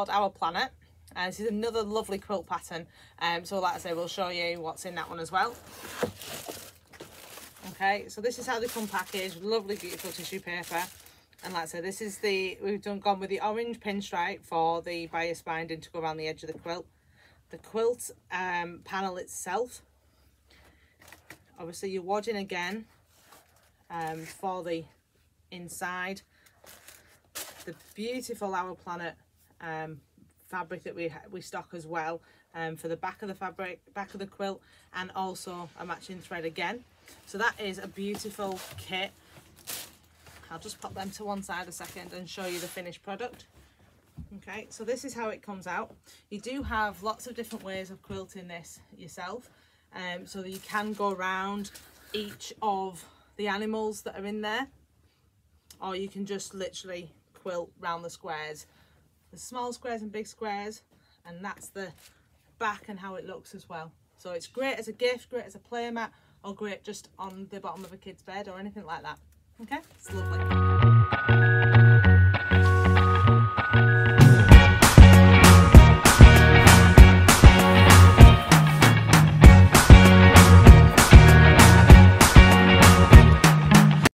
called Our Planet. This is another lovely quilt pattern. So like I say, we'll show you what's in that one as well. Okay, so this is how they come packaged. Lovely, beautiful tissue paper. And like I said, this is we've gone with the orange pinstripe for the bias binding to go around the edge of the quilt. The quilt panel itself, obviously you're wadding again for the inside. The beautiful Our Planet fabric that we stock as well for the back of the fabric, back of the quilt, and also a matching thread again. So that is a beautiful kit. I'll just pop them to one side a second and show you the finished product. Okay, so this is how it comes out. You do have lots of different ways of quilting this yourself, so that you can go around each of the animals that are in there, or you can just literally quilt round the squares. The small squares and big squares, and that's the back and how it looks as well. So it's great as a gift, great as a play mat, or great just on the bottom of a kid's bed or anything like that. Okay, it's lovely.